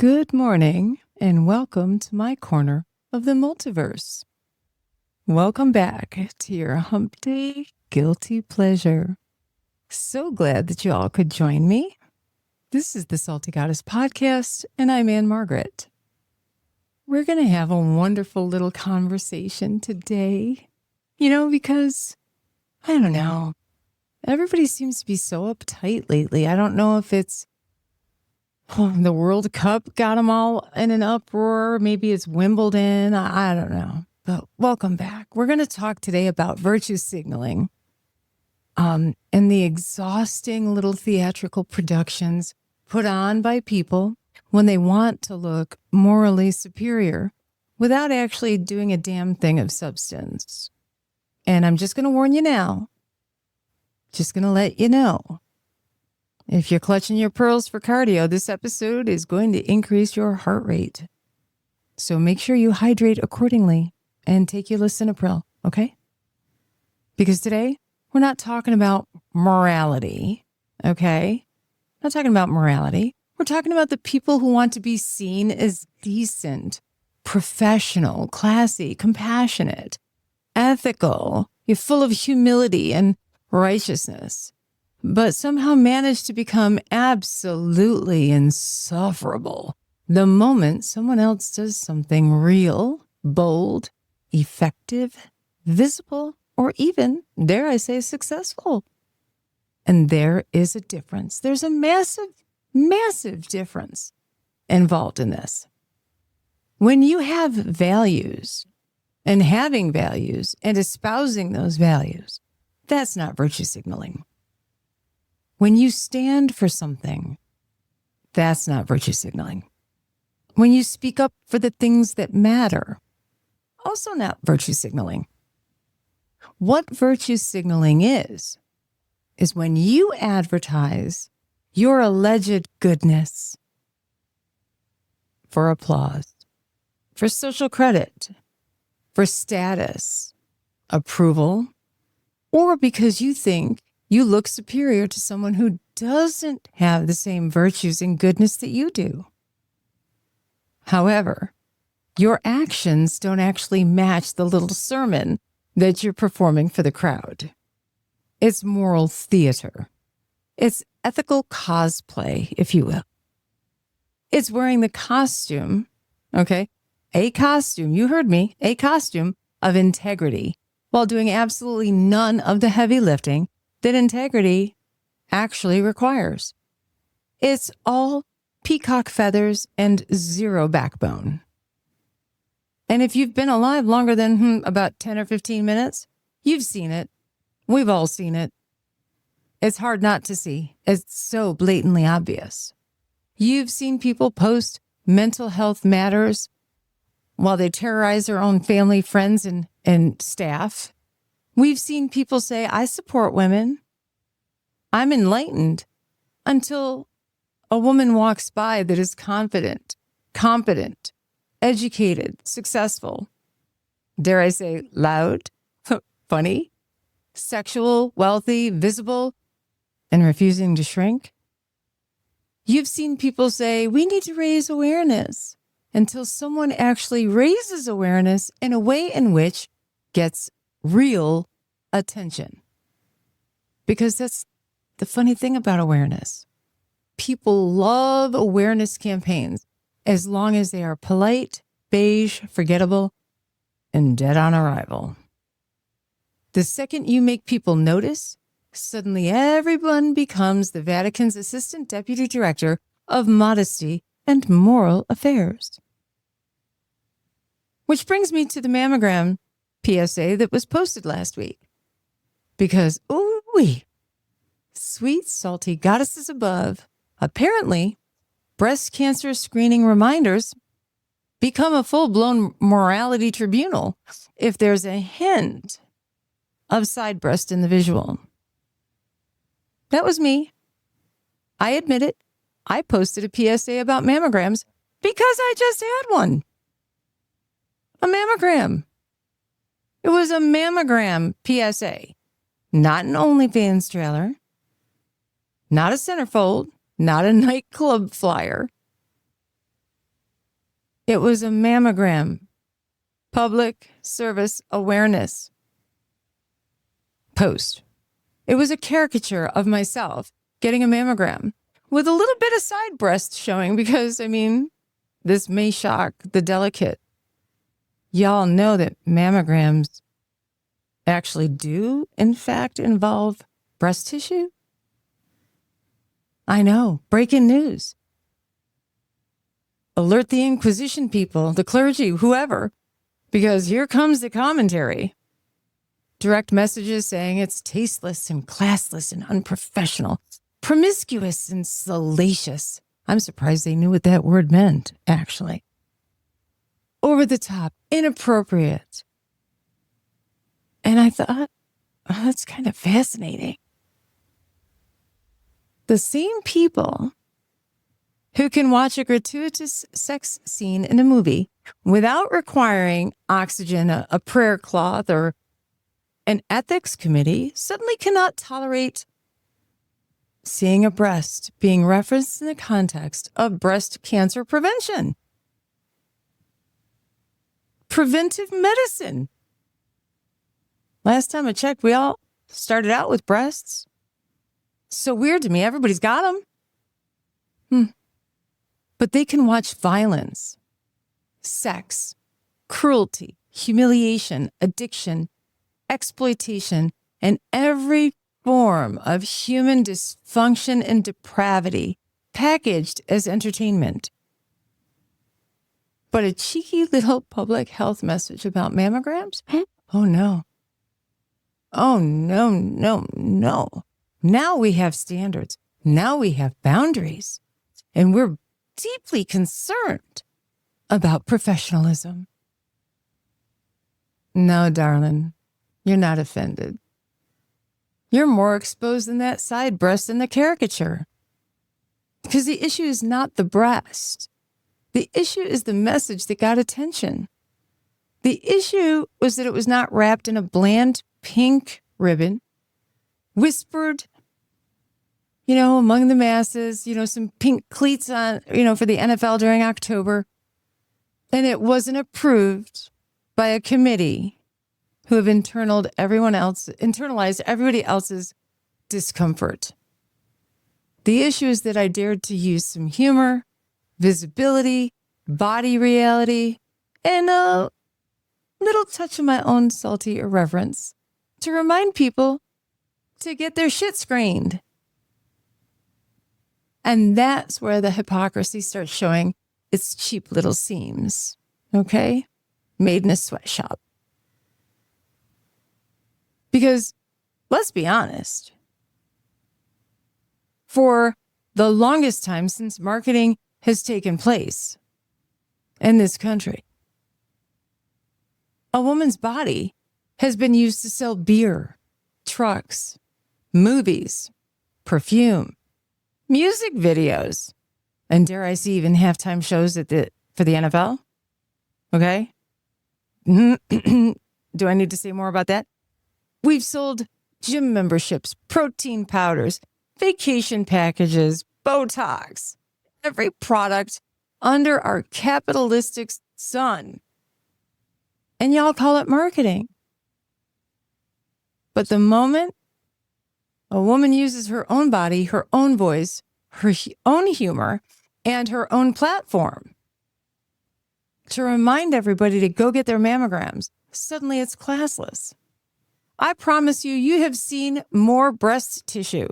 Good morning, and welcome to my corner of the multiverse. Welcome back to your hump day guilty pleasure. So glad that you all could join me. This is the Salty Goddess Podcast, and I'm Margaret. We're going to have a wonderful little conversation today, because, I don't know, everybody seems to be so uptight lately. I don't know if it's the World Cup got them all in an uproar. Maybe it's Wimbledon. I don't know. But welcome back. We're going to talk today about virtue signaling and the exhausting little theatrical productions put on by people when they want to look morally superior without actually doing a damn thing of substance. And I'm just going to warn you now. Just going to let you know. If you're clutching your pearls for cardio, this episode is going to increase your heart rate. So make sure you hydrate accordingly and take your lisinopril, okay? Because today, we're not talking about morality, okay? Not talking about morality. We're talking about the people who want to be seen as decent, professional, classy, compassionate, ethical, you're full of humility and righteousness, but somehow manage to become absolutely insufferable the moment someone else does something real, bold, effective, visible, or even, dare I say, successful. And there is a difference. There's a massive, massive difference involved in this. When you have values and having values and espousing those values, that's not virtue signaling. When you stand for something, that's not virtue signaling. When you speak up for the things that matter, also not virtue signaling. What virtue signaling is when you advertise your alleged goodness for applause, for social credit, for status, approval, or because you think you look superior to someone who doesn't have the same virtues and goodness that you do. However, your actions don't actually match the little sermon that you're performing for the crowd. It's moral theater. It's ethical cosplay, if you will. It's wearing the costume, okay? A costume, you heard me, a costume of integrity while doing absolutely none of the heavy lifting that integrity actually requires. It's all peacock feathers and zero backbone. And if you've been alive longer than about 10 or 15 minutes, you've seen it. We've all seen it. It's hard not to see. It's so blatantly obvious. You've seen people post mental health matters while they terrorize their own family, friends, and staff. We've seen people say, I support women. I'm enlightened, until a woman walks by that is confident, competent, educated, successful, dare I say loud, funny, sexual, wealthy, visible, and refusing to shrink. You've seen people say, we need to raise awareness, until someone actually raises awareness in a way in which gets real attention. Because that's the funny thing about awareness. People love awareness campaigns as long as they are polite, beige, forgettable, and dead on arrival. The second you make people notice, suddenly everyone becomes the Vatican's Assistant Deputy Director of Modesty and Moral Affairs. Which brings me to the mammogram PSA that was posted last week. Because, ooh-wee, sweet, salty goddesses above, apparently, breast cancer screening reminders become a full-blown morality tribunal if there's a hint of side breast in the visual. That was me. I admit it. I posted a PSA about mammograms because I just had one. A mammogram. It was a mammogram PSA. Not an OnlyFans trailer. Not a centerfold. Not a nightclub flyer. It was a mammogram, public service awareness post. It was a caricature of myself getting a mammogram with a little bit of side breast showing because, this may shock the delicate. Y'all know that mammograms actually do, in fact, involve breast tissue? I know. Breaking news. Alert the Inquisition people, the clergy, whoever, because here comes the commentary. Direct messages saying it's tasteless and classless and unprofessional, promiscuous and salacious. I'm surprised they knew what that word meant, actually. Over the top, inappropriate. And I thought, oh, that's kind of fascinating. The same people who can watch a gratuitous sex scene in a movie without requiring oxygen, a prayer cloth, or an ethics committee suddenly cannot tolerate seeing a breast being referenced in the context of breast cancer prevention. Preventive medicine. Last time I checked, we all started out with breasts. So weird to me. Everybody's got them. But they can watch violence, sex, cruelty, humiliation, addiction, exploitation, and every form of human dysfunction and depravity packaged as entertainment. But a cheeky little public health message about mammograms? Oh, no. Oh, no, no, no. Now we have standards. Now we have boundaries. And we're deeply concerned about professionalism. No, darling, you're not offended. You're more exposed than that side breast in the caricature. Because the issue is not the breast. The issue is the message that got attention. The issue was that it was not wrapped in a bland pink ribbon, whispered, among the masses, some pink cleats on, for the NFL during October. And it wasn't approved by a committee who have internalized everybody else's discomfort. The issue is that I dared to use some humor, visibility, body reality, and a little touch of my own salty irreverence to remind people to get their shit screened. And that's where the hypocrisy starts showing its cheap little seams, okay? Made in a sweatshop. Because, let's be honest, for the longest time since marketing has taken place in this country, a woman's body has been used to sell beer, trucks, movies, perfume, music videos, and dare I see even halftime shows for the NFL? Okay. Do I need to say more about that? We've sold gym memberships, protein powders, vacation packages, Botox, every product under our capitalistic sun. And y'all call it marketing. But the moment a woman uses her own body, her own voice, her own humor, and her own platform to remind everybody to go get their mammograms, suddenly it's classless. I promise you have seen more breast tissue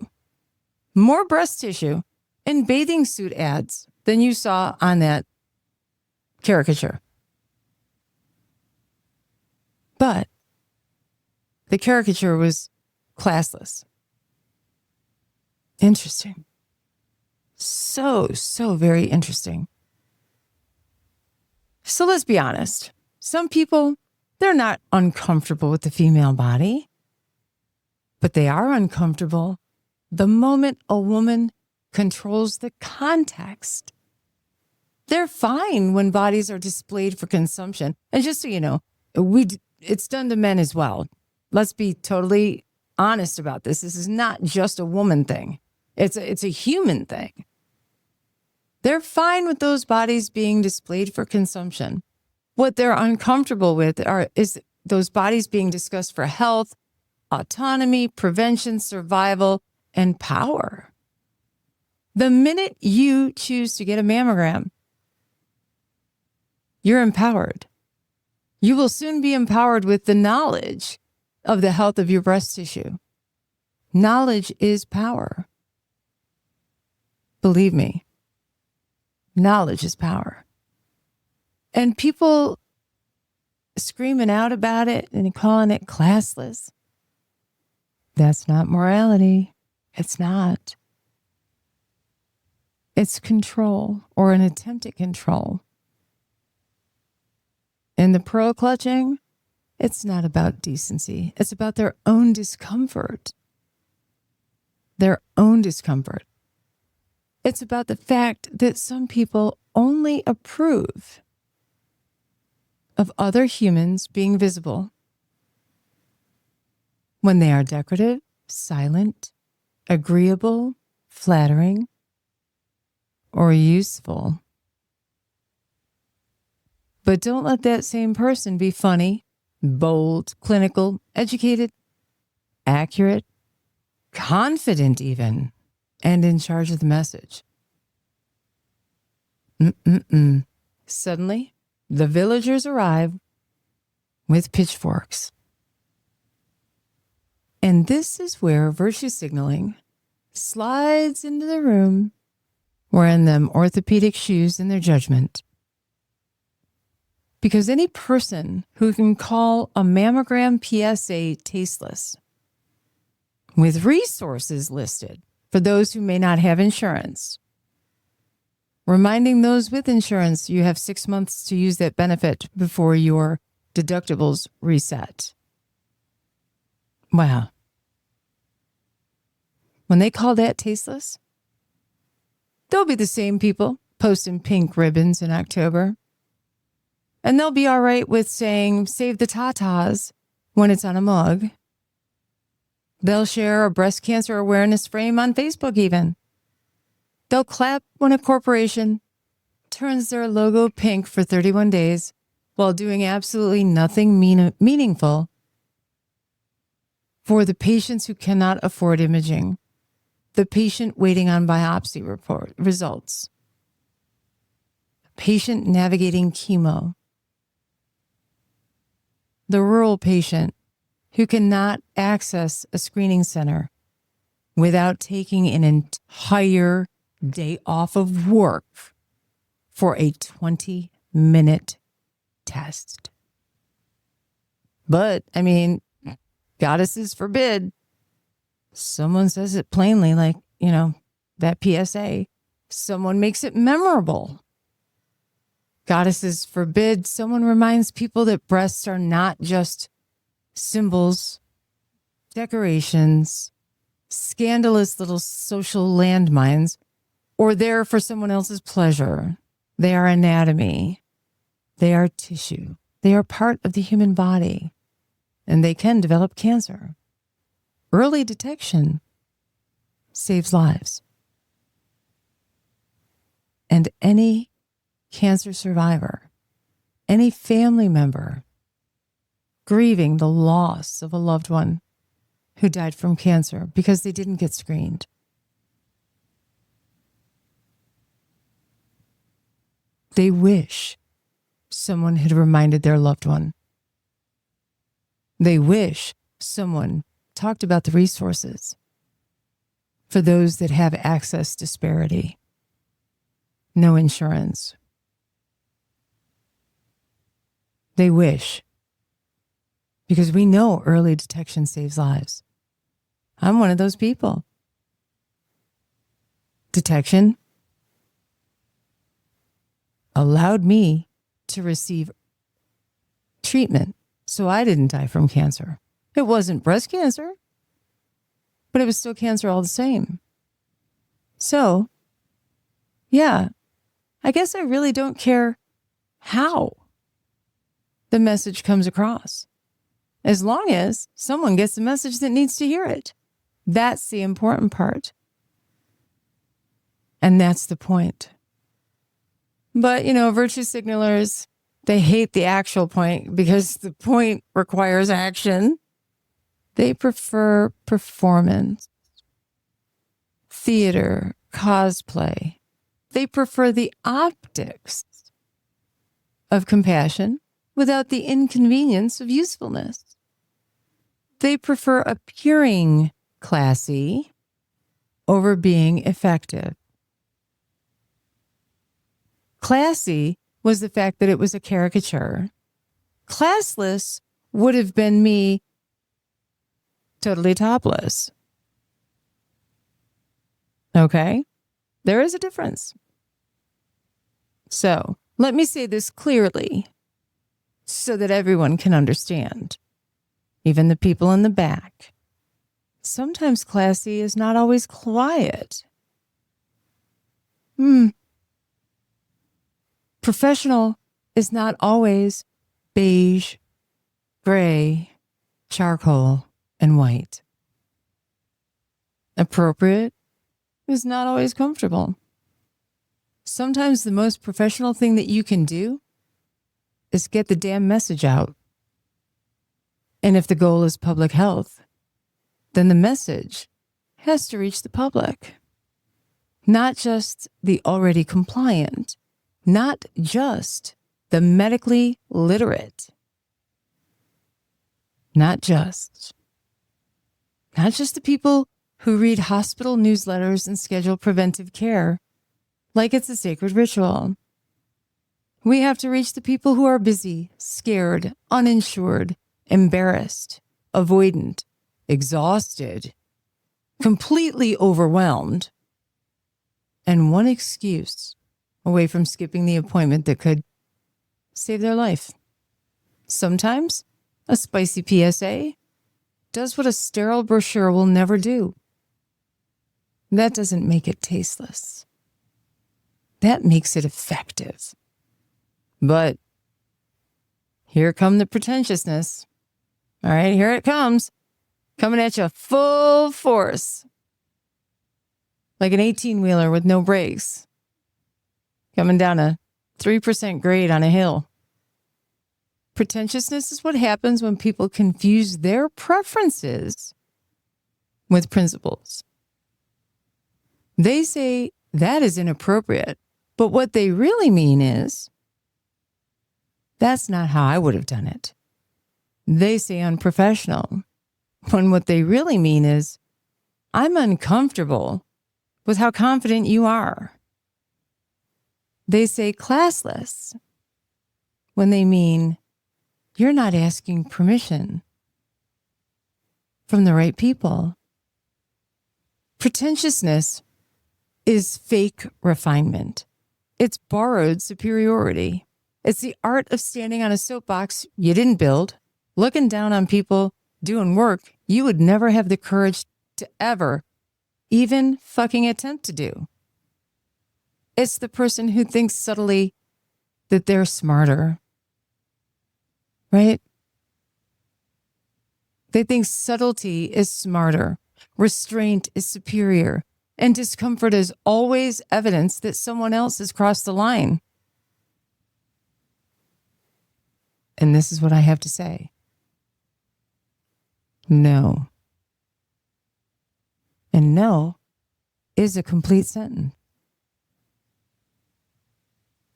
in bathing suit ads than you saw on that caricature. But the caricature was classless. Interesting. So very interesting. So let's be honest. Some people, they're not uncomfortable with the female body, but they are uncomfortable the moment a woman controls the context. They're fine when bodies are displayed for consumption. And just so you know, it's done to men as well. Let's be totally honest about this. This is not just a woman thing. It's a human thing. They're fine with those bodies being displayed for consumption. What they're uncomfortable with is those bodies being discussed for health, autonomy, prevention, survival, and power. The minute you choose to get a mammogram, you're empowered. You will soon be empowered with the knowledge of the health of your breast tissue. Knowledge is power. Believe me, knowledge is power. And people screaming out about it and calling it classless, that's not morality. It's not. It's control or an attempt at control. In the pearl clutching, it's not about decency. It's about their own discomfort. Their own discomfort. It's about the fact that some people only approve of other humans being visible when they are decorative, silent, agreeable, flattering, or useful. But don't let that same person be funny, bold, clinical, educated, accurate, confident even, and in charge of the message. Suddenly, the villagers arrive with pitchforks. And this is where virtue signaling slides into the room, wearing them orthopedic shoes in their judgment. Because any person who can call a mammogram PSA tasteless, with resources listed for those who may not have insurance, reminding those with insurance you have 6 months to use that benefit before your deductibles reset. Wow. When they call that tasteless, they'll be the same people posting pink ribbons in October. And they'll be all right with saying, save the tatas when it's on a mug. They'll share a breast cancer awareness frame on Facebook even. They'll clap when a corporation turns their logo pink for 31 days while doing absolutely nothing meaningful for the patients who cannot afford imaging, the patient waiting on biopsy results, patient navigating chemo, the rural patient who cannot access a screening center without taking an entire day off of work for a 20-minute test. But, goddesses forbid. Someone says it plainly, like, that PSA. Someone makes it memorable. Goddesses forbid. Someone reminds people that breasts are not just symbols, decorations, scandalous little social landmines, or there for someone else's pleasure. They are anatomy. They are tissue. They are part of the human body, and they can develop cancer. Early detection saves lives. And any cancer survivor, any family member grieving the loss of a loved one who died from cancer because they didn't get screened, they wish someone had reminded their loved one. They wish someone talked about the resources for those that have access disparity, no insurance. They wish, because we know early detection saves lives. I'm one of those people. Detection allowed me to receive treatment so I didn't die from cancer. It wasn't breast cancer, but it was still cancer all the same. So, yeah, I guess I really don't care how the message comes across, as long as someone gets the message that needs to hear it. That's the important part. And that's the point. But, virtue signalers, they hate the actual point because the point requires action. They prefer performance, theater, cosplay. They prefer the optics of compassion without the inconvenience of usefulness. They prefer appearing classy over being effective. Classy was the fact that it was a caricature. Classless would have been me totally topless. Okay? There is a difference. So, let me say this clearly so that everyone can understand, even the people in the back. Sometimes classy is not always quiet. Professional is not always beige, gray, charcoal, and white. Appropriate is not always comfortable. Sometimes the most professional thing that you can do is get the damn message out. And if the goal is public health, then the message has to reach the public. Not just the already compliant, not just the medically literate, not just the people who read hospital newsletters and schedule preventive care like it's a sacred ritual. We have to reach the people who are busy, scared, uninsured, embarrassed, avoidant, exhausted, completely overwhelmed, and one excuse away from skipping the appointment that could save their life. Sometimes a spicy PSA does what a sterile brochure will never do. That doesn't make it tasteless. That makes it effective. But here come the pretentiousness. All right, here it comes. Coming at you full force. Like an 18-wheeler with no brakes. Coming down a 3% grade on a hill. Pretentiousness is what happens when people confuse their preferences with principles. They say that is inappropriate, but what they really mean is, that's not how I would have done it. They say unprofessional, when what they really mean is, I'm uncomfortable with how confident you are. They say classless, when they mean, you're not asking permission from the right people. Pretentiousness is fake refinement. It's borrowed superiority. It's the art of standing on a soapbox you didn't build, looking down on people doing work you would never have the courage to ever even fucking attempt to do. It's the person who thinks subtly that they're smarter, right? They think subtlety is smarter, restraint is superior, and discomfort is always evidence that someone else has crossed the line. And this is what I have to say. No. And no is a complete sentence.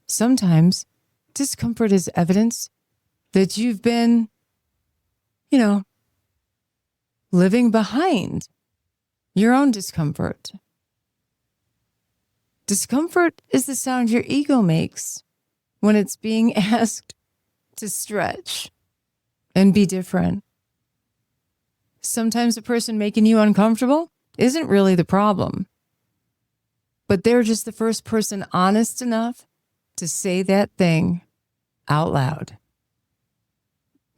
Sometimes discomfort is evidence that you've been, living behind your own discomfort. Discomfort is the sound your ego makes when it's being asked to stretch and be different. Sometimes the person making you uncomfortable isn't really the problem, but they're just the first person honest enough to say that thing out loud.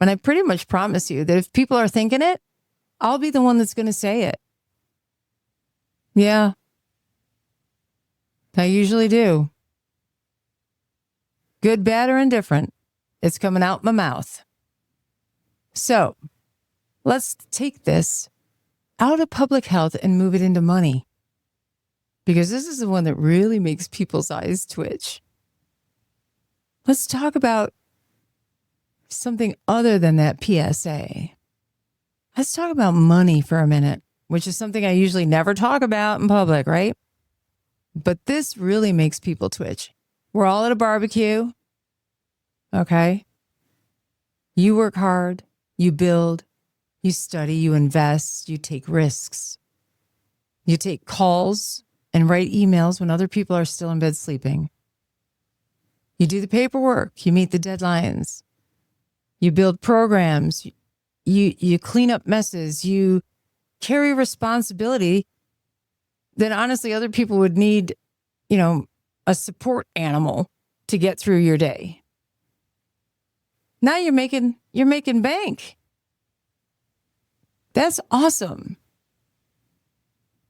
And I pretty much promise you that if people are thinking it, I'll be the one that's going to say it. Yeah, I usually do. Good, bad, or indifferent, it's coming out my mouth. So let's take this out of public health and move it into money, because this is the one that really makes people's eyes twitch. Let's talk about something other than that PSA. Let's talk about money for a minute, which is something I usually never talk about in public, right? But this really makes people twitch. We're all at a barbecue, okay? You work hard, you build, you study, you invest, you take risks. You take calls and write emails when other people are still in bed sleeping. You do the paperwork, you meet the deadlines. You build programs, you clean up messes, you carry responsibility that honestly other people would need, a support animal to get through your day. Now you're making bank. That's awesome.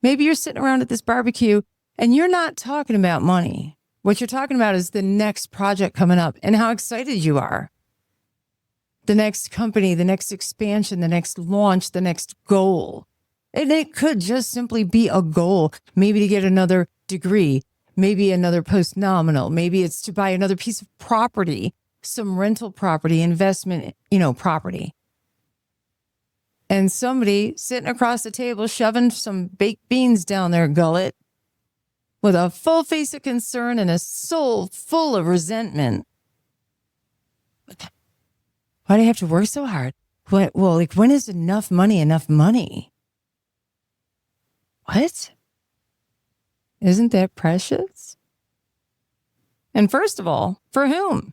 Maybe you're sitting around at this barbecue and you're not talking about money. What you're talking about is the next project coming up and how excited you are. The next company, the next expansion, the next launch, the next goal. And it could just simply be a goal, maybe to get another degree, maybe another post-nominal, maybe it's to buy another piece of property, some rental property, investment, property. And somebody sitting across the table shoving some baked beans down their gullet with a full face of concern and a soul full of resentment. Why do I have to work so hard? When is enough money enough money? What? Isn't that precious? And first of all, for whom?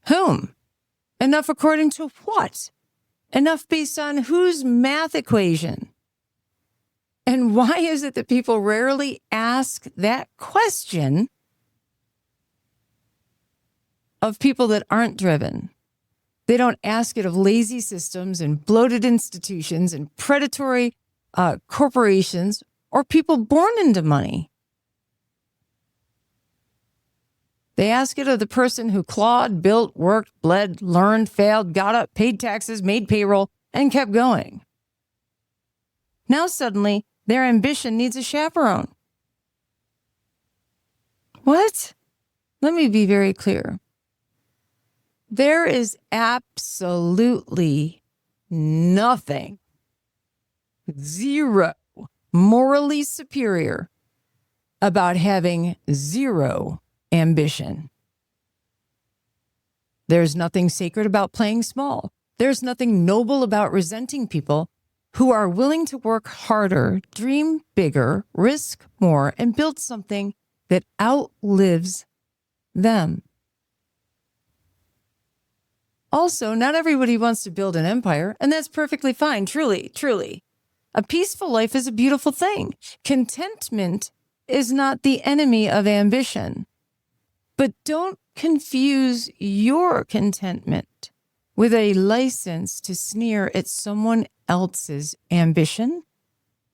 Whom? Enough according to what? Enough based on whose math equation? And why is it that people rarely ask that question of people that aren't driven? They don't ask it of lazy systems and bloated institutions and predatory corporations or people born into money. They ask it of the person who clawed, built, worked, bled, learned, failed, got up, paid taxes, made payroll, and kept going. Now suddenly, their ambition needs a chaperone. What? Let me be very clear. There is absolutely nothing, zero, morally superior about having zero ambition. There's nothing sacred about playing small. There's nothing noble about resenting people who are willing to work harder, dream bigger, risk more, and build something that outlives them. Also, not everybody wants to build an empire, and that's perfectly fine, truly. A peaceful life is a beautiful thing. Contentment is not the enemy of ambition. But don't confuse your contentment with a license to sneer at someone else's ambition,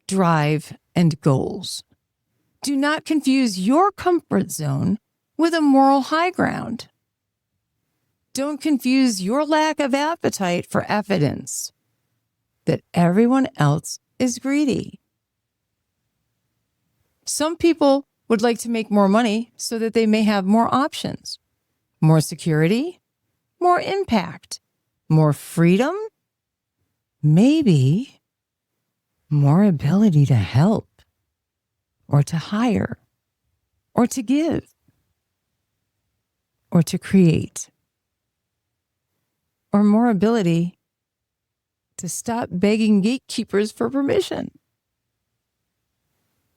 drive, and goals. Do not confuse your comfort zone with a moral high ground. Don't confuse your lack of appetite for evidence that everyone else is greedy. Some people would like to make more money so that they may have more options, more security, more impact, more freedom, maybe more ability to help or to hire or to give or to create, or more ability to stop begging gatekeepers for permission.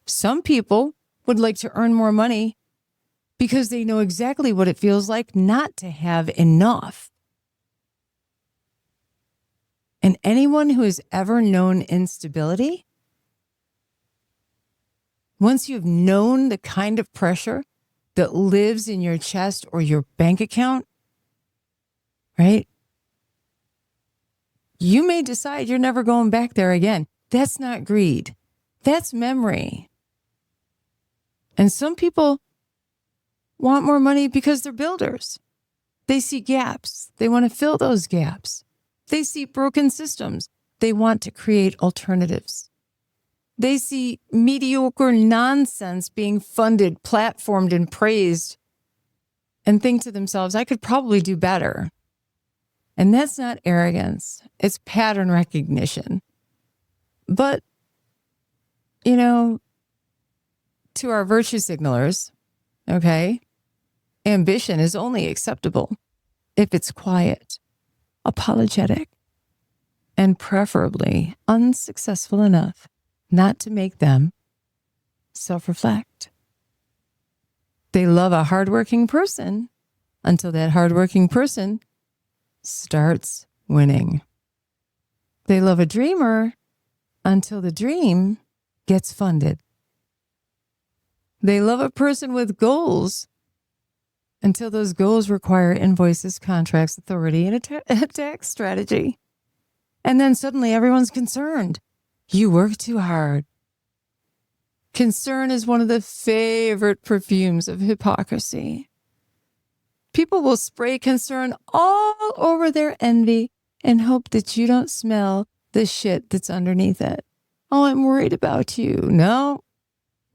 Some people would like to earn more money because they know exactly what it feels like not to have enough. And anyone who has ever known instability, once you've known the kind of pressure that lives in your chest or your bank account, right? You may decide you're never going back there again. That's not greed. That's memory. And some people want more money because they're builders. They see gaps. They want to fill those gaps. They see broken systems. They want to create alternatives. They see mediocre nonsense being funded, platformed, and praised and think to themselves, I could probably do better. And that's not arrogance. It's pattern recognition. But, to our virtue signalers, okay, ambition is only acceptable if it's quiet, apologetic, and preferably unsuccessful enough not to make them self-reflect. They love a hardworking person until that hardworking person starts winning. They love a dreamer until the dream gets funded. They love a person with goals until those goals require invoices, contracts, authority, and a tax strategy. And then suddenly everyone's concerned. You work too hard. Concern is one of the favorite perfumes of hypocrisy. People will spray concern all over their envy and hope that you don't smell the shit that's underneath it. Oh, I'm worried about you. No,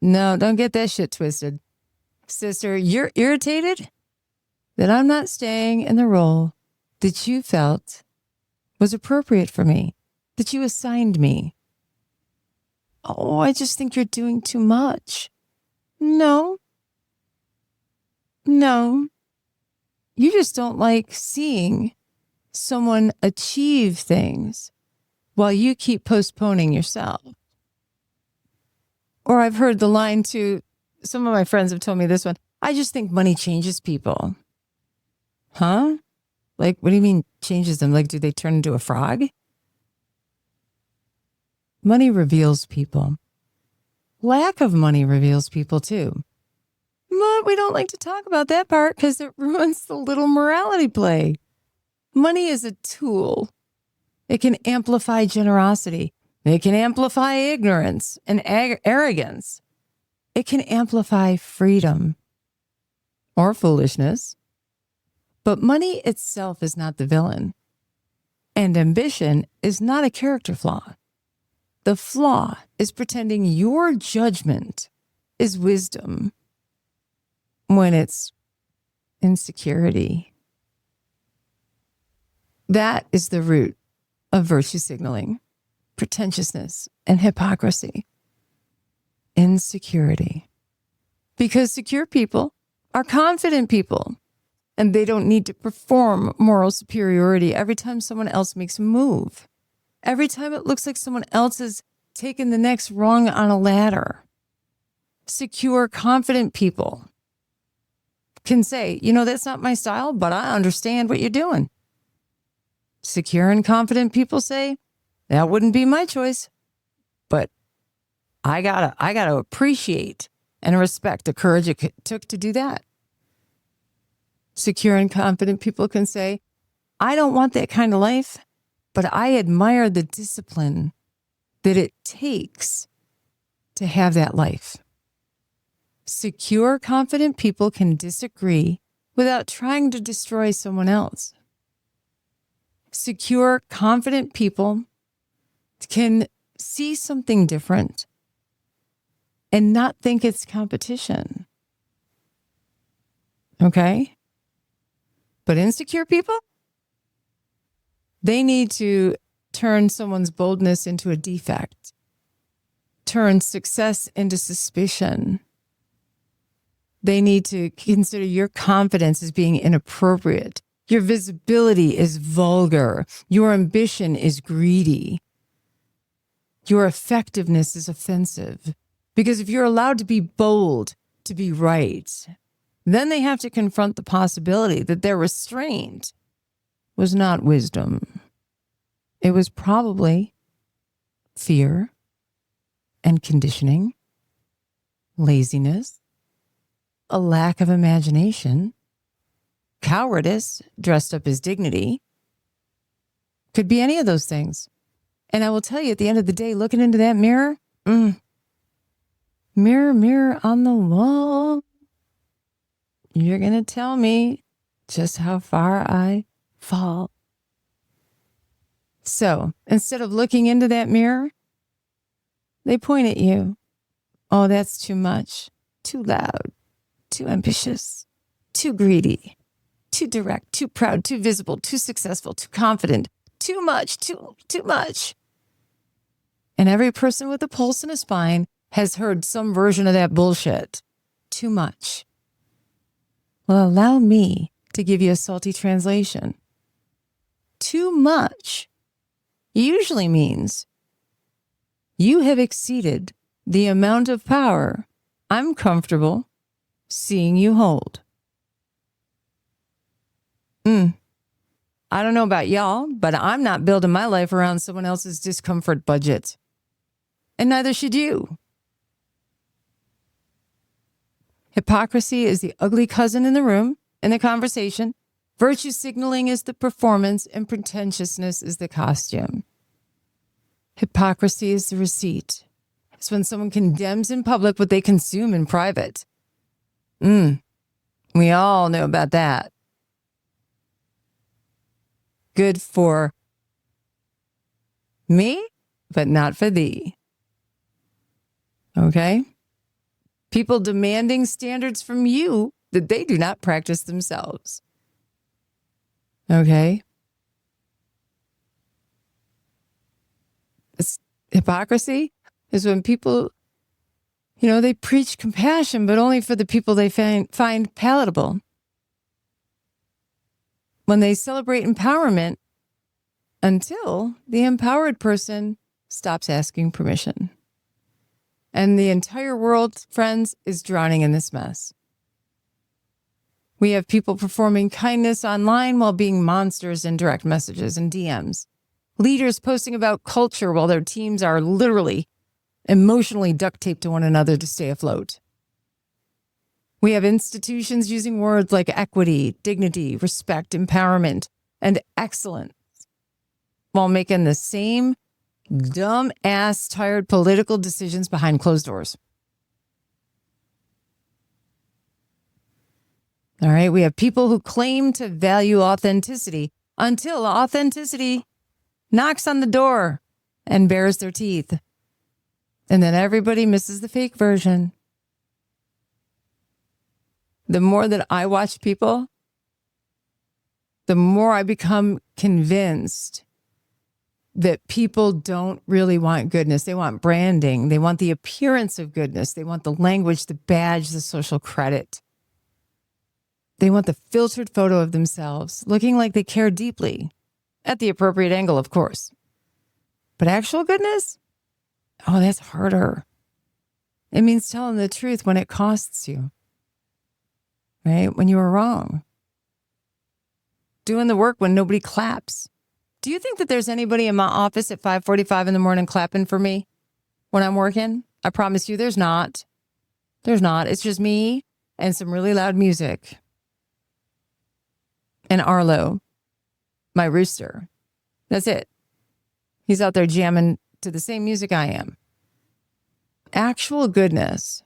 don't get that shit twisted. Sister, you're irritated that I'm not staying in the role that you felt was appropriate for me, that you assigned me. Oh, I just think you're doing too much. No. You just don't like seeing someone achieve things while you keep postponing yourself. Or I've heard the line too, some of my friends have told me this one, I just think money changes people. Huh? Like, what do you mean changes them? Like, do they turn into a frog? Money reveals people. Lack of money reveals people too. But we don't like to talk about that part because it ruins the little morality play. Money is a tool. It can amplify generosity. It can amplify ignorance and arrogance. It can amplify freedom or foolishness. But money itself is not the villain. And ambition is not a character flaw. The flaw is pretending your judgment is wisdom when it's insecurity. That is the root of virtue signaling, pretentiousness, and hypocrisy. Insecurity. Because secure people are confident people, and they don't need to perform moral superiority every time someone else makes a move. Every time it looks like someone else has taken the next rung on a ladder. Secure, confident people can say, that's not my style, but I understand what you're doing. Secure and confident people say, that wouldn't be my choice, but I gotta appreciate and respect the courage it took to do that. Secure and confident people can say, I don't want that kind of life, but I admire the discipline that it takes to have that life. Secure, confident people can disagree without trying to destroy someone else. Secure, confident people can see something different and not think it's competition. Okay? But insecure people, they need to turn someone's boldness into a defect, turn success into suspicion. They need to consider your confidence as being inappropriate. Your visibility is vulgar. Your ambition is greedy. Your effectiveness is offensive. Because if you're allowed to be bold, to be right, then they have to confront the possibility that their restraint was not wisdom. It was probably fear and conditioning, laziness, a lack of imagination, cowardice dressed up as dignity. Could be any of those things. And I will tell you, at the end of the day, looking into that mirror, mirror, mirror on the wall, you're going to tell me just how far I fall. So instead of looking into that mirror, they point at you. Oh, that's too much, too loud, too ambitious, too greedy, too direct, too proud, too visible, too successful, too confident, too much, too much. And every person with a pulse and a spine has heard some version of that bullshit. Too much. Well, allow me to give you a salty translation. Too much usually means you have exceeded the amount of power I'm comfortable seeing you hold. I don't know about y'all, but I'm not building my life around someone else's discomfort budget. And neither should you. Hypocrisy is the ugly cousin in the room, in the conversation. Virtue signaling is the performance, and pretentiousness is the costume. Hypocrisy is the receipt. It's when someone condemns in public what they consume in private. We all know about that. Good for me, but not for thee. Okay? People demanding standards from you that they do not practice themselves. Okay? Hypocrisy is when people, they preach compassion, but only for the people they find palatable. When they celebrate empowerment until the empowered person stops asking permission. And the entire world, friends, is drowning in this mess. We have people performing kindness online while being monsters in direct messages and DMs. Leaders posting about culture while their teams are literally emotionally duct taped to one another to stay afloat. We have institutions using words like equity, dignity, respect, empowerment, and excellence while making the same dumb-ass, tired political decisions behind closed doors. All right, we have people who claim to value authenticity until authenticity knocks on the door and bares their teeth. And then everybody misses the fake version. The more that I watch people, the more I become convinced that people don't really want goodness. They want branding. They want the appearance of goodness. They want the language, the badge, the social credit. They want the filtered photo of themselves, looking like they care deeply, at the appropriate angle, of course. But actual goodness? Oh, that's harder. It means telling the truth when it costs you. Right? When you were wrong. Doing the work when nobody claps. Do you think that there's anybody in my office at 5:45 in the morning clapping for me when I'm working? I promise you there's not. There's not. It's just me and some really loud music. And Arlo, my rooster. That's it. He's out there jamming to the same music I am. Actual goodness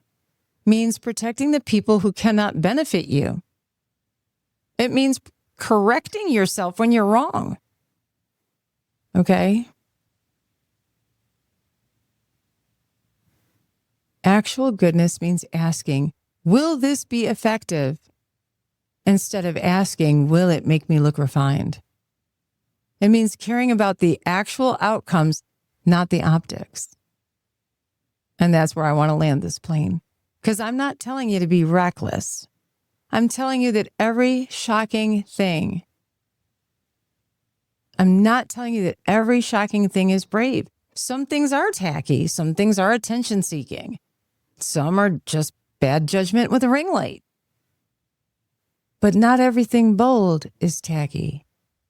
means protecting the people who cannot benefit you. It means correcting yourself when you're wrong. Okay? Actual goodness means asking, will this be effective? Instead of asking, will it make me look refined? It means caring about the actual outcomes, not the optics. And that's where I want to land this plane. Because I'm not telling you to be reckless. I'm telling you that every shocking thing, I'm not telling you that every shocking thing is brave. Some things are tacky. Some things are attention seeking. Some are just bad judgment with a ring light. But not everything bold is tacky.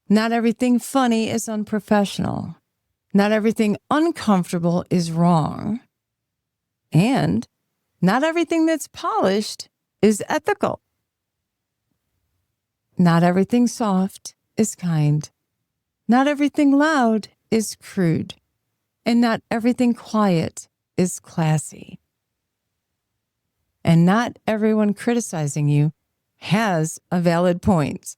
Not everything funny is unprofessional. Not everything uncomfortable is wrong. And not everything that's polished is ethical. Not everything soft is kind. Not everything loud is crude. And not everything quiet is classy. And not everyone criticizing you has a valid point.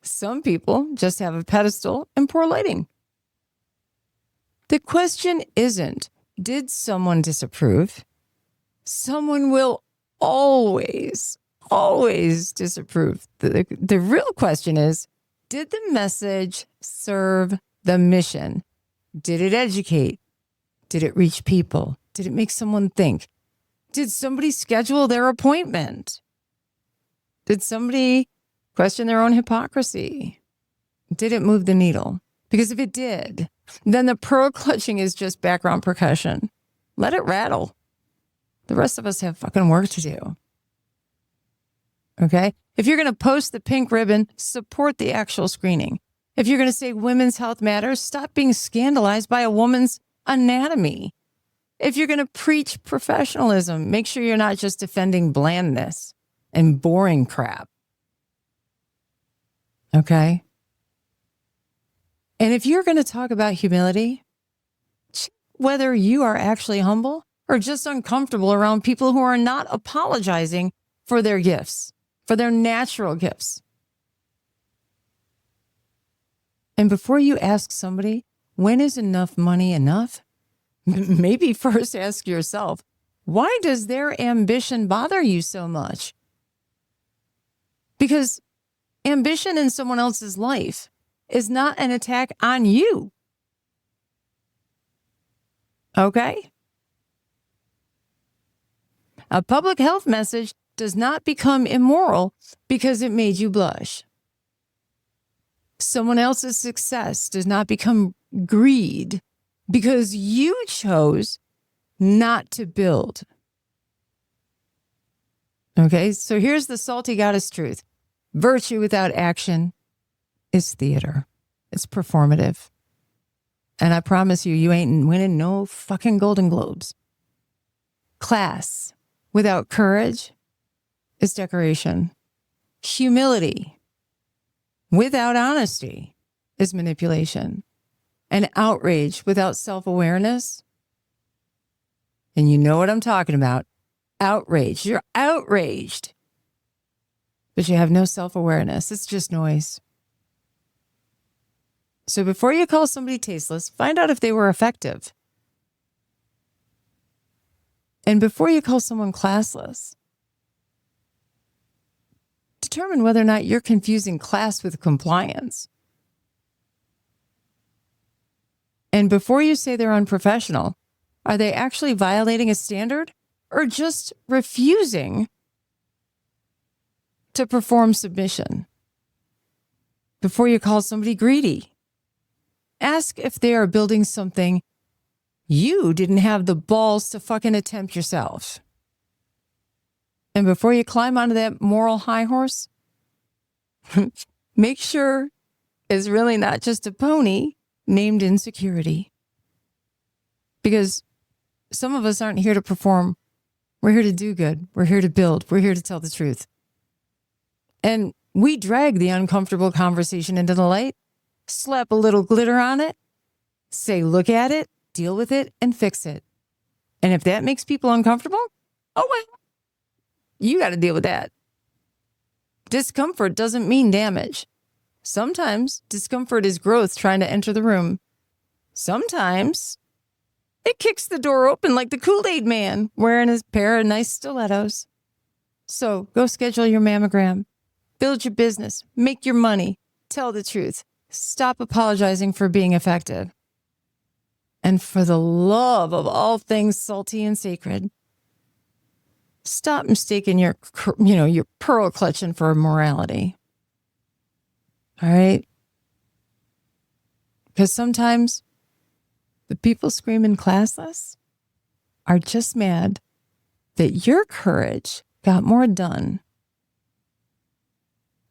Some people just have a pedestal and poor lighting. The question isn't, did someone disapprove? Someone will always always disapprove. The real question is, did the message serve the mission? Did it educate? Did it reach people? Did it make someone think? Did somebody schedule their appointment? Did somebody question their own hypocrisy? Did it move the needle? Because if it did, then the pearl clutching is just background percussion. Let it rattle. The rest of us have fucking work to do. Okay? If you're going to post the pink ribbon, support the actual screening. If you're going to say women's health matters, stop being scandalized by a woman's anatomy. If you're going to preach professionalism, make sure you're not just defending blandness and boring crap. Okay? And if you're going to talk about humility, whether you are actually humble or just uncomfortable around people who are not apologizing for their gifts, for their natural gifts. And before you ask somebody, when is enough money enough? Maybe first ask yourself, why does their ambition bother you so much? Because ambition in someone else's life is not an attack on you. Okay? A public health message does not become immoral because it made you blush. Someone else's success does not become greed because you chose not to build. Okay, so here's the salty goddess truth. Virtue without action is theater. It's performative. And I promise you, you ain't winning no fucking Golden Globes. Class without courage is decoration. Humility without honesty is manipulation. And outrage without self-awareness, and you know what I'm talking about, outrage. You're outraged, but you have no self-awareness. It's just noise. So before you call somebody tasteless, find out if they were effective. And before you call someone classless, determine whether or not you're confusing class with compliance. And before you say they're unprofessional, are they actually violating a standard or just refusing to perform submission? Before you call somebody greedy, ask if they are building something you didn't have the balls to fucking attempt yourself. And before you climb onto that moral high horse, make sure it's really not just a pony named insecurity. Because some of us aren't here to perform. We're here to do good. We're here to build. We're here to tell the truth. And we drag the uncomfortable conversation into the light, slap a little glitter on it, say, look at it, deal with it, and fix it. And if that makes people uncomfortable, oh well, you got to deal with that. Discomfort doesn't mean damage. Sometimes discomfort is growth trying to enter the room. Sometimes it kicks the door open like the Kool-Aid man wearing his pair of nice stilettos. So go schedule your mammogram, build your business, make your money, tell the truth, stop apologizing for being effective. And for the love of all things salty and sacred, stop mistaking your pearl clutching for morality. All right? Because sometimes the people screaming classless are just mad that your courage got more done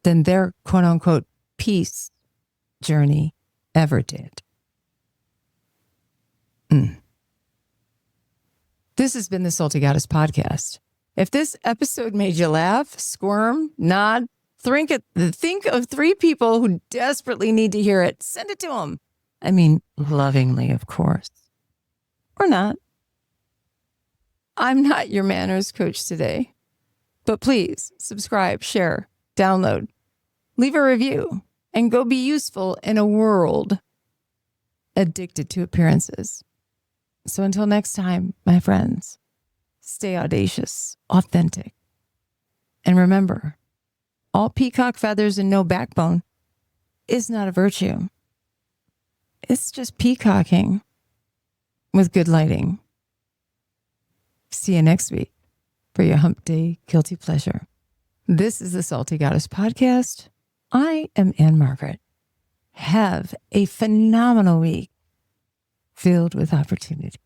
than their quote unquote peace journey ever did. This has been the Salty Goddess Podcast. If this episode made you laugh, squirm, nod, think of 3 people who desperately need to hear it, send it to them. I mean, lovingly, of course. Or not. I'm not your manners coach today. But please subscribe, share, download, leave a review, and go be useful in a world addicted to appearances. So until next time, my friends, stay audacious, authentic, And remember, all peacock feathers and no backbone is not a virtue. It's just peacocking with good lighting. See you next week for your Hump Day Guilty Pleasure. This is the Salty Goddess Podcast. I am Margaret. Have a phenomenal week filled with opportunity.